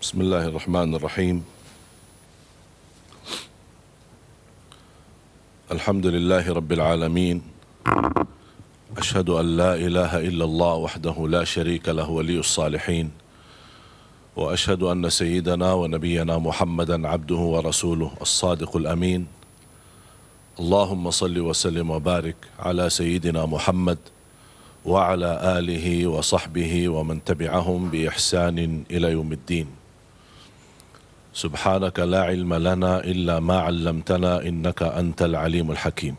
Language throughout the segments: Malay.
بسم الله الرحمن الرحيم. الحمد لله رب العالمين. أشهد أن لا إله إلا الله وحده لا شريك له ولي الصالحين، وأشهد أن سيدنا ونبينا محمدا عبده ورسوله الصادق الأمين. اللهم صل وسلم وبارك على سيدنا محمد وعلى آله وصحبه ومن تبعهم بإحسان إلى يوم الدين. سبحانك لا علم لنا إلا ما علمتنا إنك أنت العليم الحكيم.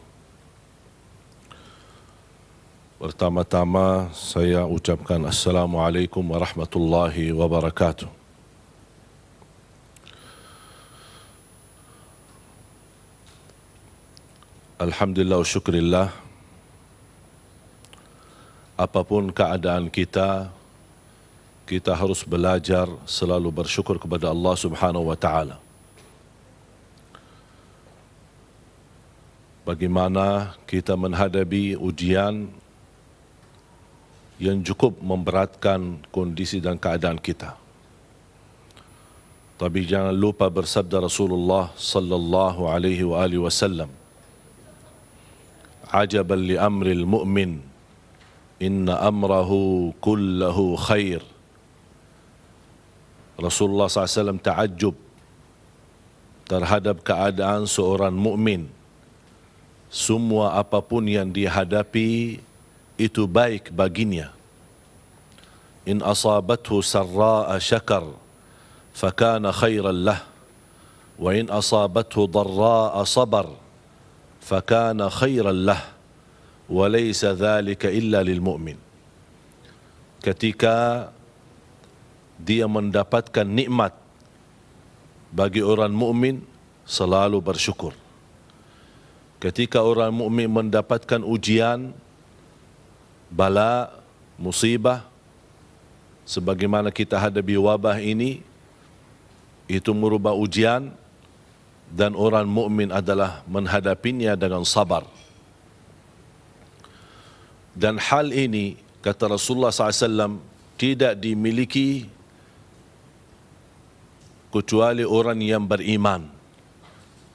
Pertama-tama saya ucapkan Assalamualaikum warahmatullahi wabarakatuh. Alhamdulillah wa syukrillah, apapun keadaan kita harus belajar selalu bersyukur kepada Allah Subhanahu wa Ta'ala. Bagaimana kita menghadapi ujian yang cukup memberatkan kondisi dan keadaan kita. Tapi jangan lupa bersabda Rasulullah sallallahu alaihi wasallam, "Ajaban li amril mu'min, inna amrahu kullahu khair." Rasulullah SAW ta'ajub terhadap keadaan seorang mukmin. Semua apapun yang dihadapi itu baik baginya. In asabathu sarra'a syakar fakana khairan lah, wa in asabathu darra'a sabar fakana khairan lah, wa laysa dhalika illa lil mu'min. Ketika dia mendapatkan nikmat, bagi orang mukmin selalu bersyukur. Ketika orang mukmin mendapatkan ujian, bala, musibah, sebagaimana kita hadapi wabah ini, itu merubah ujian, dan orang mukmin adalah menghadapinya dengan sabar. Dan hal ini, kata Rasulullah SAW, tidak dimiliki kecuali orang yang beriman,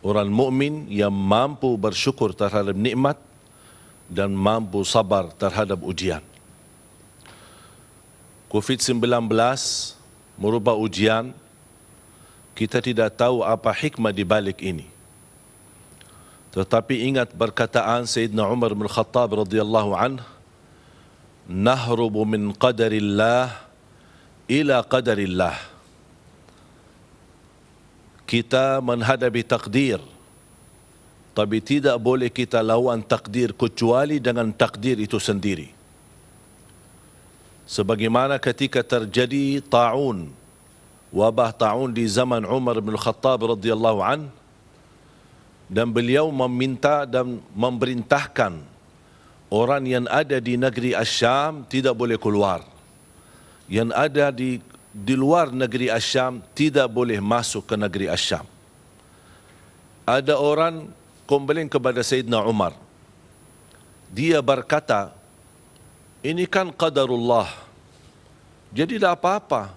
orang mukmin yang mampu bersyukur terhadap nikmat dan mampu sabar terhadap ujian. COVID-19 merubah ujian, kita tidak tahu apa hikmah di balik ini. Tetapi ingat perkataan Sayyidina Umar bin Khattab radhiyallahu anhu, "Nahrubu min qadarillah ila qadarillah." Kita menghadapi takdir, tapi tidak boleh kita lawan takdir kecuali dengan takdir itu sendiri. Sebagaimana ketika terjadi ta'un, wabah ta'un di zaman Umar bin Khattab radhiyallahu an, dan beliau meminta dan memerintahkan orang yang ada di negeri Asyam tidak boleh keluar, yang ada di luar negeri Asyam tidak boleh masuk ke negeri Asyam. Ada orang komplain kepada Sayyidina Umar. Dia berkata, ini kan qadarullah, jadi tidak apa-apa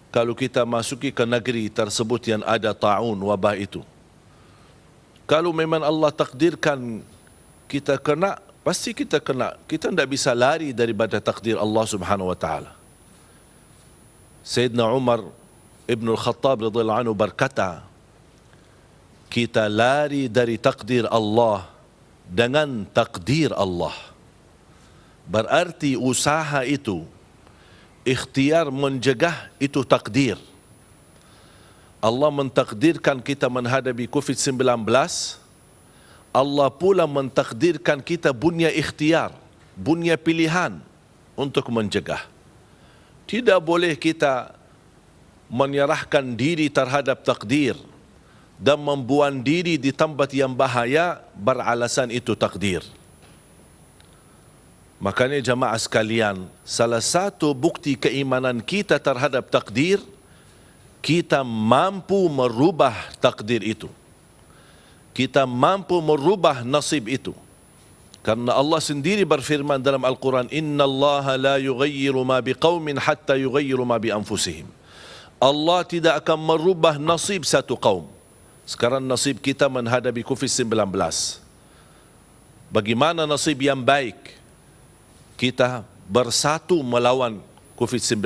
kalau kita masuki ke negeri tersebut yang ada ta'un, wabah itu. Kalau memang Allah takdirkan kita kena, pasti kita kena. Kita tidak bisa lari daripada takdir Allah Subhanahu wa Ta'ala. Sayyidina Umar ibn al-Khattab radhiyallahu anhu berkata, kita lari dari takdir Allah dengan takdir Allah. Berarti usaha itu, ikhtiar mencegah itu takdir. Allah mentakdirkan kita menghadapi COVID-19, Allah pula mentakdirkan kita punya ikhtiar, punya pilihan untuk mencegah. Tidak boleh kita menyerahkan diri terhadap takdir dan membuang diri di tempat yang bahaya beralasan itu takdir. Makanya jamaah sekalian, salah satu bukti keimanan kita terhadap takdir, kita mampu merubah takdir itu. Kita mampu merubah nasib itu. Karena Allah sendiri berfirman dalam Al-Quran, "Inna Allah la yughayyiru ma biqaumin hatta yughayyiru ma bi anfusihim." Allah tidak akan merubah nasib satu kaum. Sekarang nasib kita menghadapi COVID-19. Bagaimana nasib yang baik? Kita bersatu melawan COVID-19.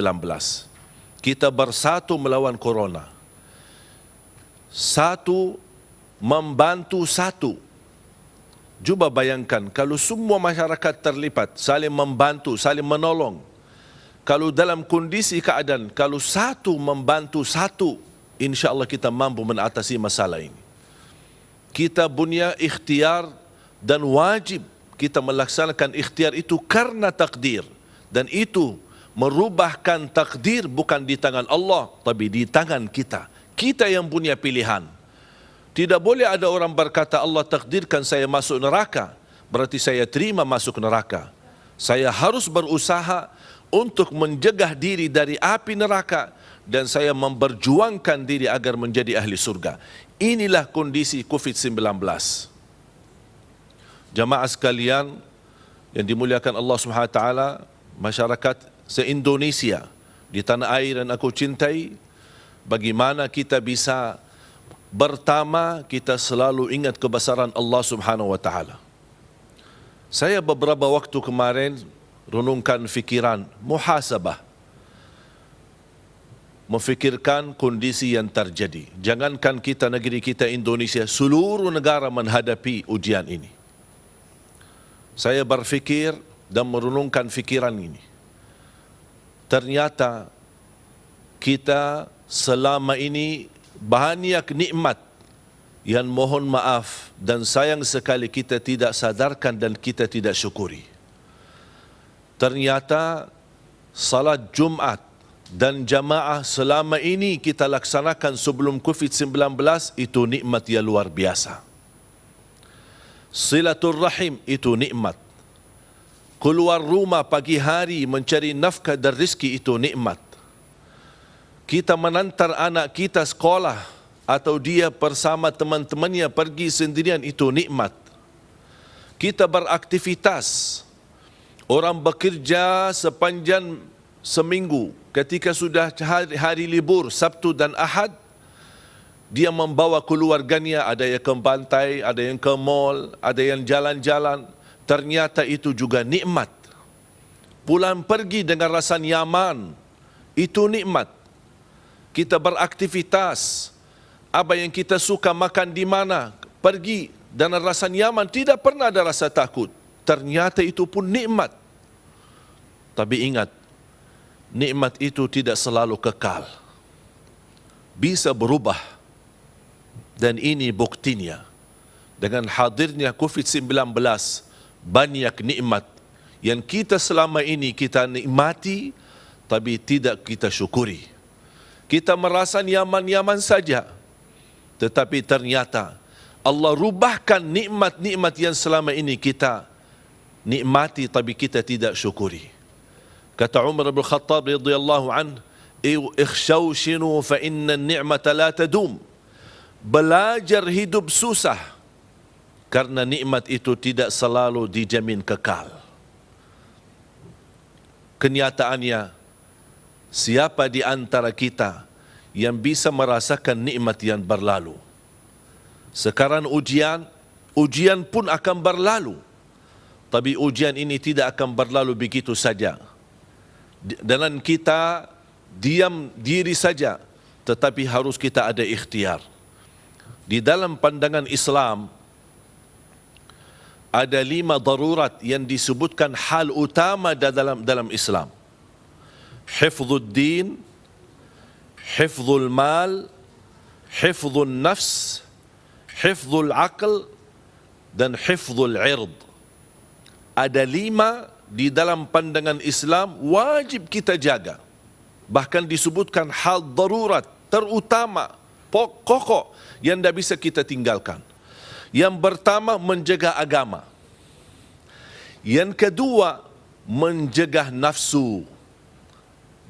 Kita bersatu melawan corona. Satu membantu satu. Cuba bayangkan kalau semua masyarakat terlibat, saling membantu, saling menolong. Kalau dalam kondisi keadaan, kalau satu membantu satu, insya-Allah kita mampu mengatasi masalah ini. Kita punya ikhtiar dan wajib kita melaksanakan ikhtiar itu karena takdir. Dan itu merubahkan takdir bukan di tangan Allah, tapi di tangan kita. Kita yang punya pilihan. Tidak boleh ada orang berkata Allah takdirkan saya masuk neraka, berarti saya terima masuk neraka. Saya harus berusaha untuk mencegah diri dari api neraka dan saya memperjuangkan diri agar menjadi ahli surga. Inilah kondisi COVID-19. Jamaah sekalian yang dimuliakan Allah SWT, masyarakat se-Indonesia di tanah air yang aku cintai, bagaimana kita bisa pertama kita selalu ingat kebesaran Allah Subhanahu wa taala. Saya beberapa waktu kemarin renungkan fikiran muhasabah, memfikirkan kondisi yang terjadi. Jangankan kita, negeri kita Indonesia, seluruh negara menghadapi ujian ini. Saya berfikir dan merenungkan fikiran ini. Ternyata kita selama ini banyak nikmat yang mohon maaf dan sayang sekali kita tidak sadarkan dan kita tidak syukuri. Ternyata salat Jumat dan jamaah selama ini kita laksanakan sebelum COVID-19 itu nikmat yang luar biasa. Silaturrahim itu nikmat. Keluar rumah pagi hari mencari nafkah dan rezeki itu nikmat. Kita menantar anak kita sekolah atau dia bersama teman-temannya pergi sendirian itu nikmat. Kita beraktivitas. Orang bekerja sepanjang seminggu. Ketika sudah hari libur Sabtu dan Ahad, dia membawa keluarganya, ada yang ke pantai, ada yang ke mall, ada yang jalan-jalan. Ternyata itu juga nikmat. Pulang pergi dengan rasa nyaman, itu nikmat. Kita beraktivitas, apa yang kita suka makan di mana, pergi dengan rasa nyaman, tidak pernah ada rasa takut. Ternyata itu pun nikmat. Tapi ingat, nikmat itu tidak selalu kekal. Bisa berubah. Dan ini buktinya. Dengan hadirnya COVID-19, banyak nikmat yang kita selama ini kita nikmati, tapi tidak kita syukuri. Kita merasa nyaman-nyaman saja. Tetapi ternyata Allah rubahkan nikmat-nikmat yang selama ini kita nikmati, tapi kita tidak syukuri. Kata Umar bin Khattab radhiyallahu anhu, "Ikhshawshinu fa inna an-ni'mata la tadum." Belajar hidup susah karena nikmat itu tidak selalu dijamin kekal. Kenyataannya, siapa di antara kita yang bisa merasakan nikmat yang berlalu? Sekarang ujian pun akan berlalu. Tapi ujian ini tidak akan berlalu begitu saja. Dan kita diam diri saja, tetapi harus kita ada ikhtiar. Di dalam pandangan Islam, ada 5 darurat yang disebutkan hal utama dalam Islam. Hifdzul din, hifdzul mal, hifdzul nafs, hifdzul aql, dan hifdzul ird. Ada 5 di dalam pandangan Islam wajib kita jaga. Bahkan disebutkan hal darurat terutama, pokok yang tidak bisa kita tinggalkan. Yang pertama, menjaga agama. Yang kedua, menjaga nafsu,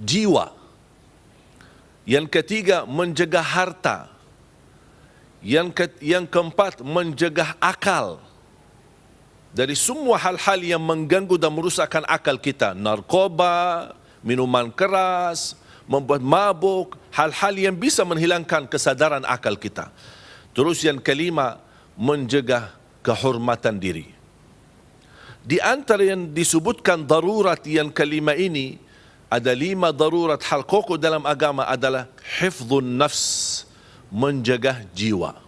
jiwa. Yang ketiga, menjaga harta. Yang keempat, menjaga akal. Dari semua hal-hal yang mengganggu dan merusakkan akal kita. Narkoba, minuman keras, membuat mabuk, hal-hal yang bisa menghilangkan kesadaran akal kita. Terus yang kelima, menjaga kehormatan diri. Di antara yang disebutkan darurat yang kelima ini, ada 5 darurat hal pokok dalam agama adalah hifdzun nafs, menjaga jiwa.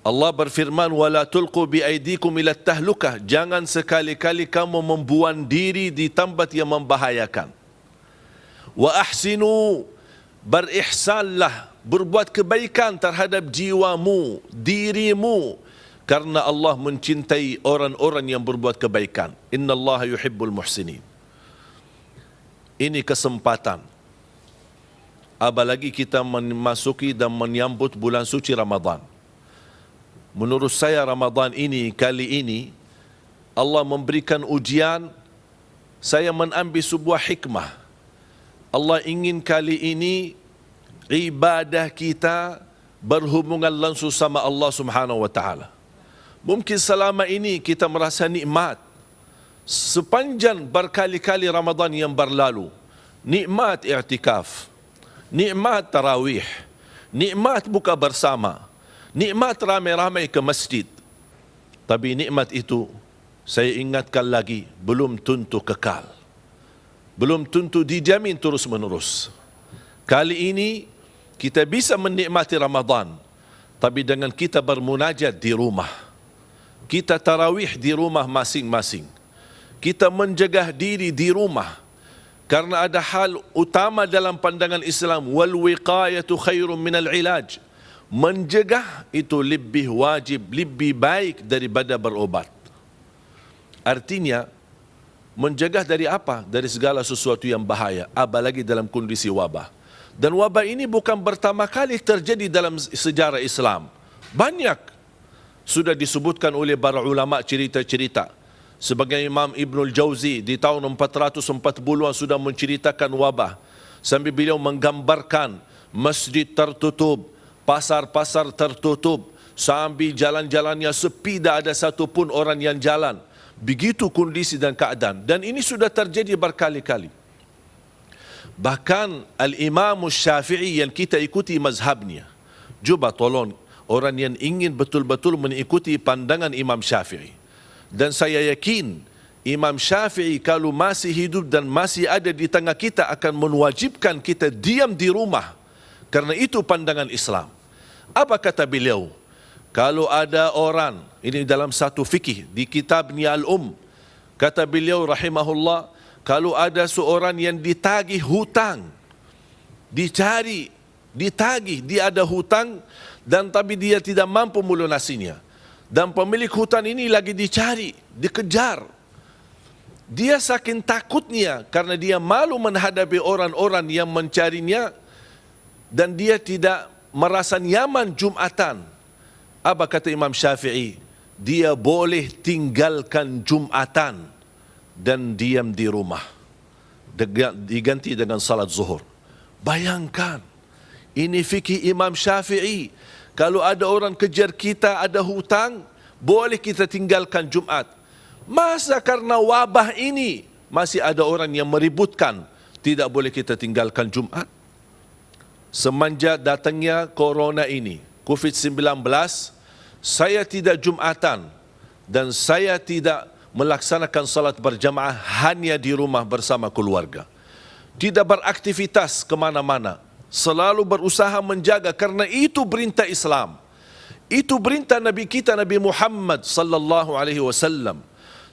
Allah berfirman, wala tulqu biaidikum ila tahlukah, jangan sekali-kali kamu membuang diri di tempat yang membahayakan. Wa ahsinu, berihsanlah, berbuat kebaikan terhadap jiwamu, dirimu, karena Allah mencintai orang-orang yang berbuat kebaikan. Innallaha yuhibbul muhsinin. Ini kesempatan, apalagi kita memasuki dan menyambut bulan suci Ramadan. Menurut saya Ramadan ini, kali ini Allah memberikan ujian. Saya mengambil sebuah hikmah. Allah ingin kali ini ibadah kita berhubungan langsung sama Allah Subhanahu wa taala. Mungkin selama ini kita merasa nikmat sepanjang berkali-kali Ramadan yang berlalu. Nikmat i'tikaf, nikmat tarawih, nikmat buka bersama, nikmat ramai-ramai ke masjid. Tapi nikmat itu, saya ingatkan lagi, belum tentu kekal. Belum tentu dijamin terus-menerus. Kali ini, kita bisa menikmati Ramadan, tapi dengan kita bermunajat di rumah. Kita tarawih di rumah masing-masing. Kita menjaga diri di rumah. Karena ada hal utama dalam pandangan Islam, wal wiqayatu khairun minal ilaj. Mencegah itu lebih wajib, lebih baik daripada berobat. Artinya, mencegah dari apa? Dari segala sesuatu yang bahaya, apalagi dalam kondisi wabah. Dan wabah ini bukan pertama kali terjadi dalam sejarah Islam. Banyak sudah disebutkan oleh para ulama cerita-cerita. Sebagai Imam Ibnul Jauzi di tahun 440-an sudah menceritakan wabah. Sambil beliau menggambarkan masjid tertutup, pasar-pasar tertutup, sambil jalan-jalannya sepi, tidak ada satu pun orang yang jalan. Begitu kondisi dan keadaan. Dan ini sudah terjadi berkali-kali. Bahkan Al-Imam Syafi'i yang kita ikuti mazhabnya. Cuba tolong orang yang ingin betul-betul mengikuti pandangan Imam Syafi'i. Dan saya yakin Imam Syafi'i kalau masih hidup dan masih ada di tengah kita akan mewajibkan kita diam di rumah. Karena itu pandangan Islam. Apa kata beliau? Kalau ada orang, ini dalam satu fikih di kitabnya Al-Um, kata beliau rahimahullah, kalau ada seorang yang ditagih hutang, dicari, ditagih, dia ada hutang dan tapi dia tidak mampu melunasinya, dan pemilik hutang ini lagi dicari, dikejar, dia saking takutnya karena dia malu menghadapi orang-orang yang mencarinya dan dia tidak merasa nyaman Jumatan. Apa kata Imam Syafi'i? Dia boleh tinggalkan Jumatan dan diam di rumah, diganti dengan salat zuhur. Bayangkan, ini fikih Imam Syafi'i. Kalau ada orang kejar kita, ada hutang, boleh kita tinggalkan Jumat. Masa karena wabah ini masih ada orang yang meributkan, tidak boleh kita tinggalkan Jumat? Semenjak datangnya corona ini, COVID-19, saya tidak Jumatan dan saya tidak melaksanakan salat berjamaah, hanya di rumah bersama keluarga. Tidak beraktivitas kemana-mana. Selalu berusaha menjaga, karena itu perintah Islam. Itu perintah Nabi kita, Nabi Muhammad sallallahu alaihi wasallam.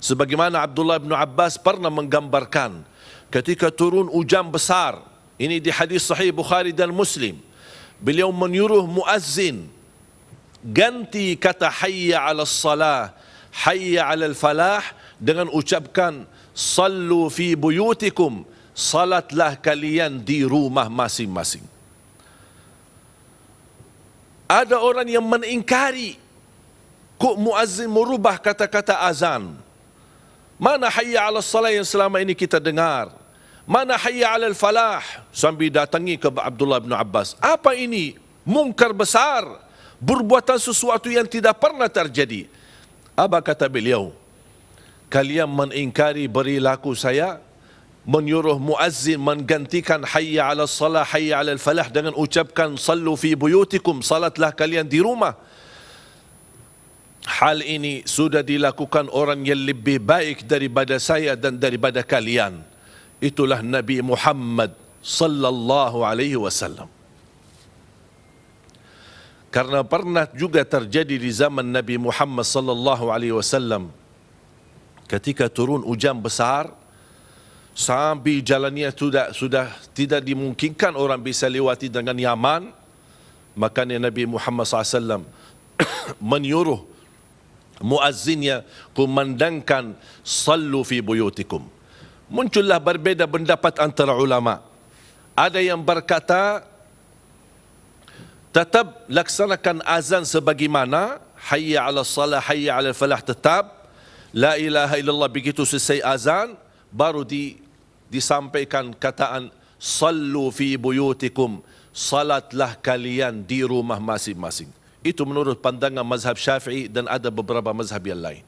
Sebagaimana Abdullah bin Abbas pernah menggambarkan ketika turun hujan besar. Ini di hadis sahih Bukhari dan Muslim. Beliau menyuruh muazzin ganti kata hayya 'alas salah, hayya 'alal falah dengan ucapkan sallu fi buyutikum, salatlah kalian di rumah masing-masing. Ada orang yang mengingkari, kok muazzin merubah kata-kata azan? Mana hayya 'alas salah yang selama ini kita dengar? Mana hayya 'alal falah? Sambil datangi ke Abdullah bin Abbas. Apa ini? Mungkar besar, perbuatan sesuatu yang tidak pernah terjadi. Apa kata beliau? Kalian mengingkari perilaku saya, menyuruh muazzin menggantikan hayya 'alas salah, hayya 'alal falah dengan ucapkan sallu fi buyutikum, salatlah kalian di rumah. Hal ini sudah dilakukan orang yang lebih baik daripada saya dan daripada kalian. Itulah Nabi Muhammad sallallahu alaihi wasallam. Karena pernah juga terjadi di zaman Nabi Muhammad sallallahu alaihi wasallam ketika turun hujan besar sampai jalannya sudah tidak dimungkinkan orang bisa lewati dengan nyaman, makanya Nabi Muhammad SAW menyuruh muazzinnya kumandangkan sallu fi buyutikum. Muncullah berbeza pendapat antara ulama. Ada yang berkata tetap laksanakan azan sebagaimana hayya 'alas salah, hayya 'alal falah, tetap la ilaha illallah, begitu selesai azan baru disampaikan kataan sallu fi buyutikum, salatlah kalian di rumah masing-masing. Itu menurut pandangan mazhab Syafi'i dan ada beberapa mazhab yang lain.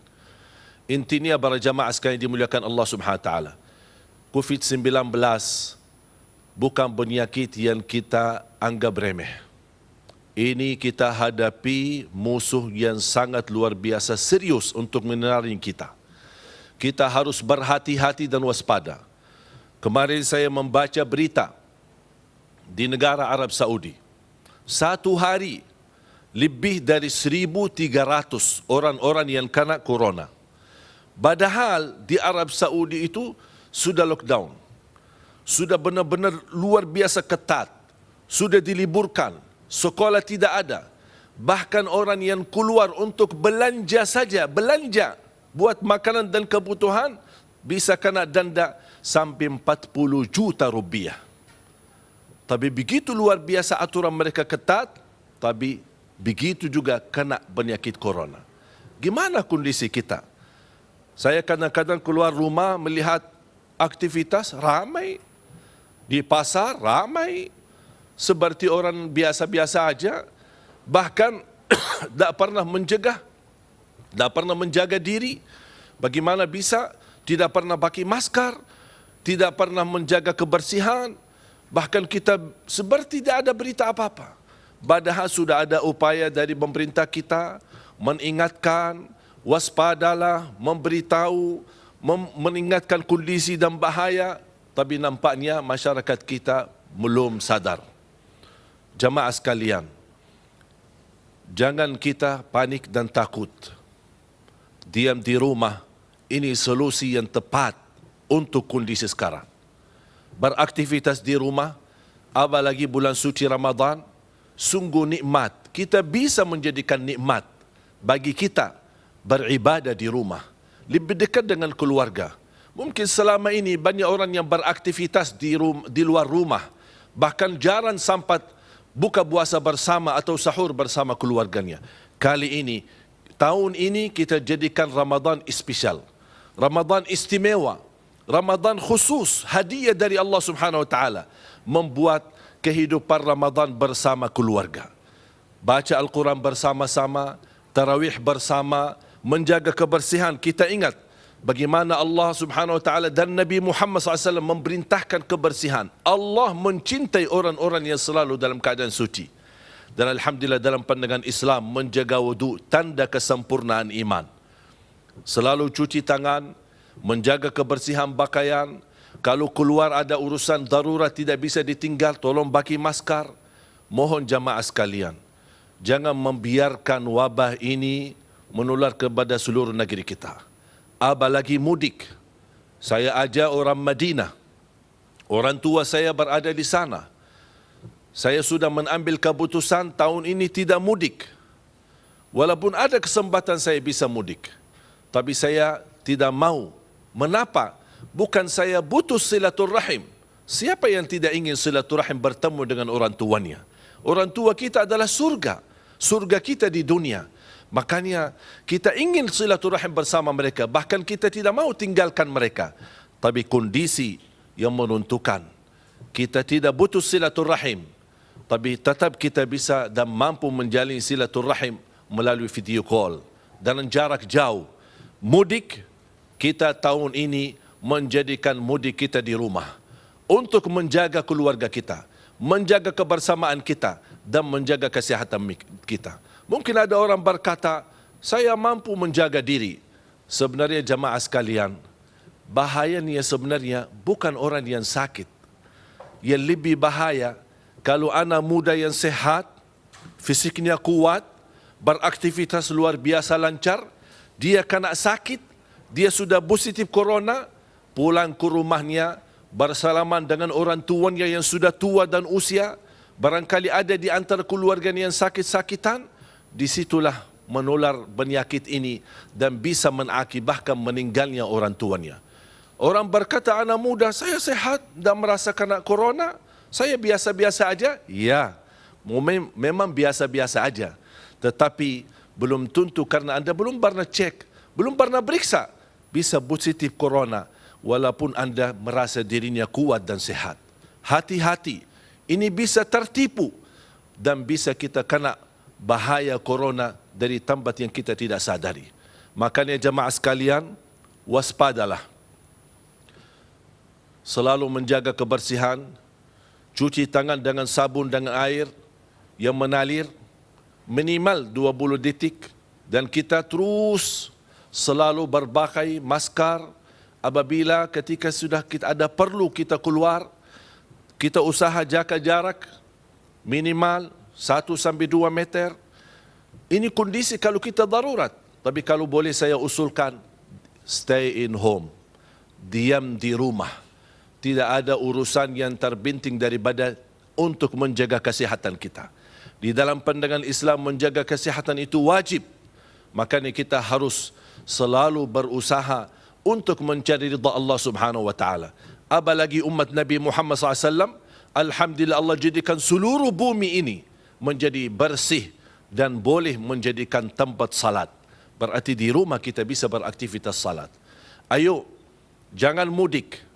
Intinya para jamaah sekalian dimuliakan Allah Subhanahu wa taala, COVID-19 bukan penyakit yang kita anggap remeh. Ini kita hadapi musuh yang sangat luar biasa serius untuk menerangi kita. Kita harus berhati-hati dan waspada. Kemarin saya membaca berita di negara Arab Saudi. Satu hari lebih dari 1.300 orang-orang yang kena corona. Padahal di Arab Saudi itu sudah lockdown. Sudah benar-benar luar biasa ketat. Sudah diliburkan. Sekolah tidak ada. Bahkan orang yang keluar untuk belanja saja, belanja buat makanan dan kebutuhan, bisa kena denda sampai 40 juta rupiah. Tapi begitu luar biasa aturan mereka ketat, tapi begitu juga kena penyakit corona. Gimana kondisi kita? Saya kadang-kadang keluar rumah melihat aktivitas ramai. Di pasar ramai. Seperti orang biasa-biasa aja, bahkan tak pernah mencegah, tak pernah menjaga diri. Bagaimana bisa tidak pernah pakai masker, tidak pernah menjaga kebersihan, bahkan kita seperti tidak ada berita apa-apa. Padahal sudah ada upaya dari pemerintah kita mengingatkan, waspadalah, memberitahu, mengingatkan kondisi dan bahaya, tapi nampaknya masyarakat kita belum sadar. Jamaah sekalian, jangan kita panik dan takut. Diam di rumah, ini solusi yang tepat untuk kondisi sekarang. Beraktivitas di rumah, apalagi bulan suci Ramadan, sungguh nikmat. Kita bisa menjadikan nikmat bagi kita beribadah di rumah, lebih dekat dengan keluarga. Mungkin selama ini banyak orang yang beraktivitas di luar rumah, bahkan jarang sempat buka puasa bersama atau sahur bersama keluarganya. Kali ini, tahun ini kita jadikan Ramadan spesial, Ramadan istimewa, Ramadan khusus, hadiah dari Allah Subhanahu wa taala, membuat kehidupan Ramadan bersama keluarga. Baca Al-Quran bersama-sama, tarawih bersama, menjaga kebersihan. Kita ingat bagaimana Allah Subhanahu wa taala dan Nabi Muhammad SAW memerintahkan kebersihan. Allah mencintai orang-orang yang selalu dalam keadaan suci. Dan alhamdulillah dalam pandangan Islam, menjaga wudu tanda kesempurnaan iman. Selalu cuci tangan, menjaga kebersihan pakaian. Kalau keluar ada urusan darurat tidak bisa ditinggal, tolong pakai masker. Mohon jamaah sekalian, jangan membiarkan wabah ini menular kepada seluruh negeri kita. Apalagi mudik. Saya ajak orang Madinah. Orang tua saya berada di sana. Saya sudah mengambil keputusan tahun ini tidak mudik. Walaupun ada kesempatan saya bisa mudik, tapi saya tidak mau. Mengapa? Bukan saya butuh silaturahim. Siapa yang tidak ingin silaturahim bertemu dengan orang tuanya? Orang tua kita adalah surga. Surga kita di dunia. Makanya kita ingin silaturahim bersama mereka. Bahkan kita tidak mau tinggalkan mereka. Tapi kondisi yang menentukan. Kita tidak butuh silaturahim. Tapi tetap kita bisa dan mampu menjalin silaturahim melalui video call. Dalam jarak jauh. Mudik, kita tahun ini menjadikan mudik kita di rumah untuk menjaga keluarga kita, menjaga kebersamaan kita dan menjaga kesihatan kita. Mungkin ada orang berkata, saya mampu menjaga diri. Sebenarnya jamaah sekalian, bahayanya sebenarnya bukan orang yang sakit. Yang lebih bahaya, kalau anak muda yang sehat, fisiknya kuat, beraktivitas luar biasa lancar, dia kena sakit, dia sudah positif corona, pulang ke rumahnya, bersalaman dengan orang tuanya yang sudah tua dan usia, barangkali ada di antara keluarganya yang sakit-sakitan, disitulah menular penyakit ini dan bisa mengakibatkan meninggalnya orang tuanya. Orang berkata, anak muda, saya sehat dan merasa kena corona, saya biasa-biasa aja. Ya, memang biasa-biasa aja. Tetapi belum tentu karena Anda belum pernah cek, belum pernah periksa, bisa positif corona, walaupun Anda merasa dirinya kuat dan sehat. Hati-hati, ini bisa tertipu dan bisa kita kena bahaya corona dari tempat yang kita tidak sadari. Makanya jemaah sekalian, waspadalah. Selalu menjaga kebersihan, cuci tangan dengan sabun dengan air yang mengalir minimal 20 detik, dan kita terus selalu berpakai masker. Apabila ketika sudah kita ada perlu kita keluar, kita usaha jaga jarak minimal 1 sampai 2 meter. Ini kondisi kalau kita darurat. Tapi kalau boleh saya usulkan, stay in home, diam di rumah. Tidak ada urusan yang terbinting daripada untuk menjaga kesihatan kita. Di dalam pandangan Islam, menjaga kesihatan itu wajib. Makanya kita harus selalu berusaha untuk mencari ridha Allah Subhanahu wa taala. Apalagi umat Nabi Muhammad SAW, alhamdulillah Allah jadikan seluruh bumi ini menjadi bersih dan boleh menjadikan tempat salat. Berarti di rumah kita bisa beraktivitas salat. Ayo, jangan mudik.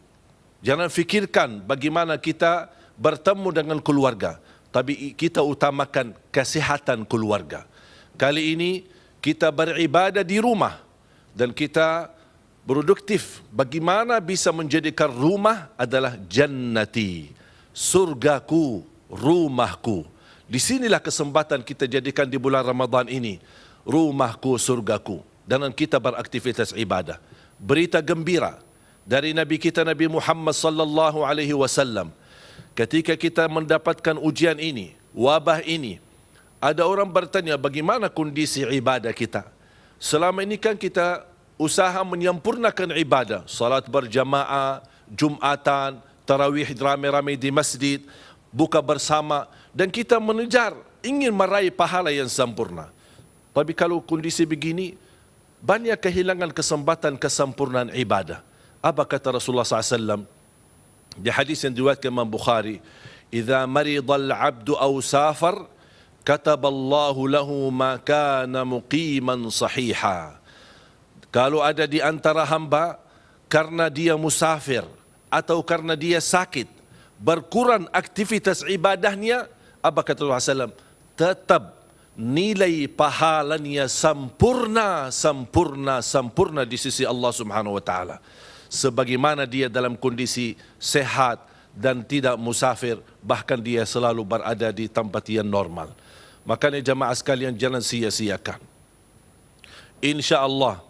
Jangan fikirkan bagaimana kita bertemu dengan keluarga, tapi kita utamakan kesihatan keluarga. Kali ini kita beribadah di rumah dan kita produktif. Bagaimana bisa menjadikan rumah adalah jannati, surgaku, rumahku. Di sinilah kesempatan kita jadikan di bulan Ramadan ini, rumahku, surgaku. Dan kita beraktivitas ibadah. Berita gembira dari Nabi kita Nabi Muhammad sallallahu alaihi wasallam. Ketika kita mendapatkan ujian ini, wabah ini, ada orang bertanya bagaimana kondisi ibadah kita. Selama ini kan kita usaha menyempurnakan ibadah, salat berjamaah, Jumatan, tarawih ramai-ramai di masjid, buka bersama, dan kita mengejar ingin meraih pahala yang sempurna. Tapi kalau kondisi begini, banyak kehilangan kesempatan kesempurnaan ibadah. Apa kata Rasulullah SAW di hadis yang diriwayatkan Imam Bukhari, "Idza maridal 'abdu aw safar, kataballahu lahu ma kana muqiman sahiha." Kalau ada di antara hamba karena dia musafir atau karena dia sakit, berkurang aktivitas ibadahnya, apa kata Rasulullah SAW? Tetap nilai pahalanya sempurna di sisi Allah Subhanahu wa taala. Sebagaimana dia dalam kondisi sehat dan tidak musafir, bahkan dia selalu berada di tempat yang normal. Makanya jamaah sekalian, jangan sia-siakan. InsyaAllah,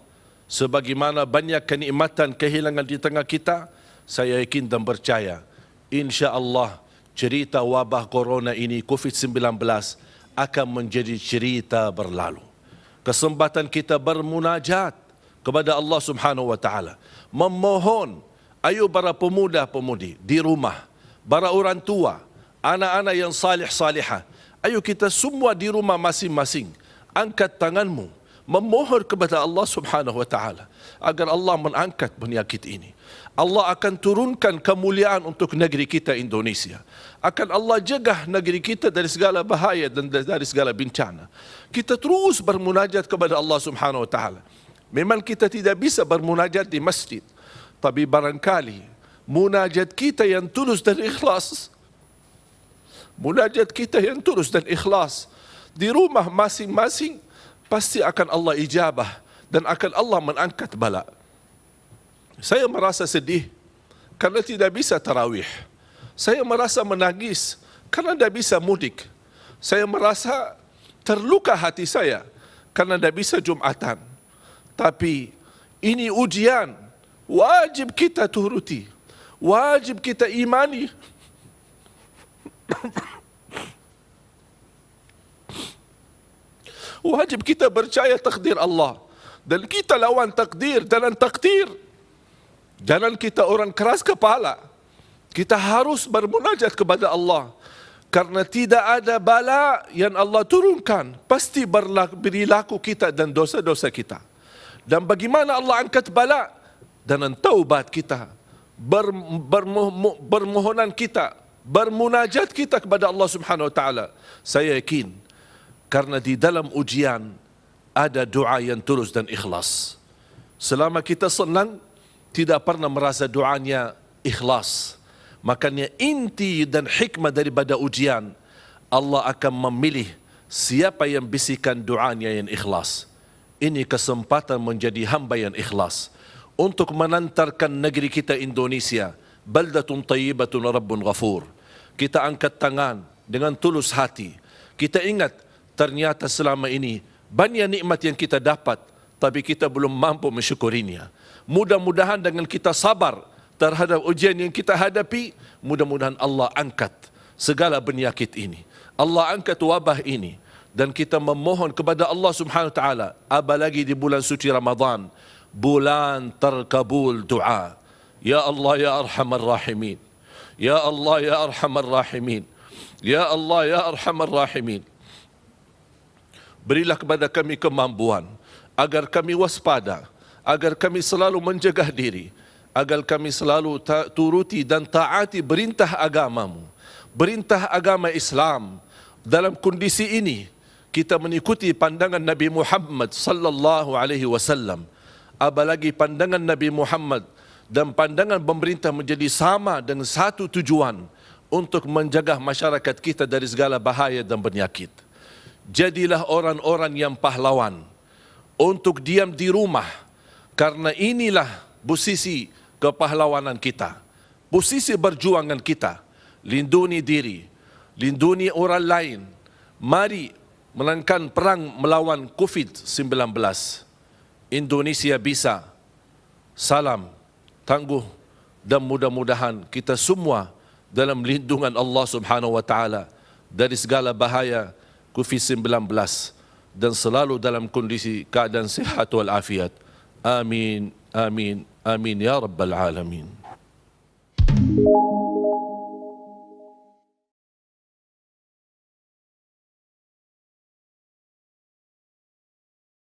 sebagaimana banyak kenikmatan kehilangan di tengah kita, saya yakin dan percaya, InsyaAllah cerita wabah corona ini, COVID-19, akan menjadi cerita berlalu. Kesempatan kita bermunajat kepada Allah Subhanahu wa taala, memohon, ayo para pemuda-pemudi di rumah, para orang tua, anak-anak yang salih-salihah, ayo kita semua di rumah masing-masing, angkat tanganmu, memohon kepada Allah Subhanahu wa taala agar Allah mengangkat penyakit ini. Allah akan turunkan kemuliaan untuk negeri kita Indonesia. Akan Allah jaga negeri kita dari segala bahaya dan dari segala bencana. Kita terus bermunajat kepada Allah Subhanahu wa taala. Memang kita tidak bisa bermunajat di masjid, tapi barangkali munajat kita yang tulus dan ikhlas, munajat kita yang tulus dan ikhlas di rumah masing-masing, pasti akan Allah ijabah dan akan Allah mengangkat bala. Saya merasa sedih karena tidak bisa tarawih. Saya merasa menangis karena tidak bisa mudik. Saya merasa terluka hati saya karena tidak bisa Jumatan. Tapi ini ujian, wajib kita turuti, wajib kita imani. Wajib kita percaya takdir Allah. Dan kita lawan takdir, jangan takdir. Jangan kita orang keras kepala. Kita harus bermunajat kepada Allah. Karena tidak ada bala yang Allah turunkan, pasti berlaku kita dan dosa-dosa kita. Dan bagaimana Allah angkat bala? Dan taubat kita, bermohonan kita, bermunajat kita kepada Allah Subhanahu Wa Taala. Saya yakin, karena di dalam ujian ada doa yang tulus dan ikhlas. Selama kita senang, tidak pernah merasa doanya ikhlas. Makanya inti dan hikmah daripada ujian, Allah akan memilih siapa yang bisikan doanya yang ikhlas. Ini kesempatan menjadi hamba yang ikhlas untuk menantarkan negeri kita Indonesia, baldatun tayyibatun rabbun ghafur. Kita angkat tangan dengan tulus hati. Kita ingat, ternyata selama ini banyak nikmat yang kita dapat, tapi kita belum mampu mensyukurinya. Mudah-mudahan dengan kita sabar terhadap ujian yang kita hadapi, mudah-mudahan Allah angkat segala penyakit ini. Allah angkat wabah ini. Dan kita memohon kepada Allah Subhanahu Wa Taala, apalagi di bulan suci Ramadan, bulan terkabul doa. Ya Allah ya Arhamar Rahimin. Ya Allah ya Arhamar Rahimin. Ya Allah ya Arhamar Rahimin. Berilah kepada kami kemampuan agar kami waspada, agar kami selalu menjaga diri, agar kami selalu turuti dan taati perintah agamamu, perintah agama Islam. Dalam kondisi ini kita mengikuti pandangan Nabi Muhammad sallallahu alaihi wasallam. Apalagi pandangan Nabi Muhammad dan pandangan pemerintah menjadi sama dengan satu tujuan, untuk menjaga masyarakat kita dari segala bahaya dan penyakit. Jadilah orang-orang yang pahlawan untuk diam di rumah, karena inilah posisi kepahlawanan kita, posisi perjuangan kita. Lindungi diri, lindungi orang lain. Mari menangkan perang melawan COVID-19. Indonesia bisa. Salam tangguh, dan mudah-mudahan kita semua dalam lindungan Allah Subhanahu Wa Taala dari segala bahaya COVID-19 dan selalu dalam kondisi keadaan sihat wal afiat. Amin, amin, amin ya rabbal alamin.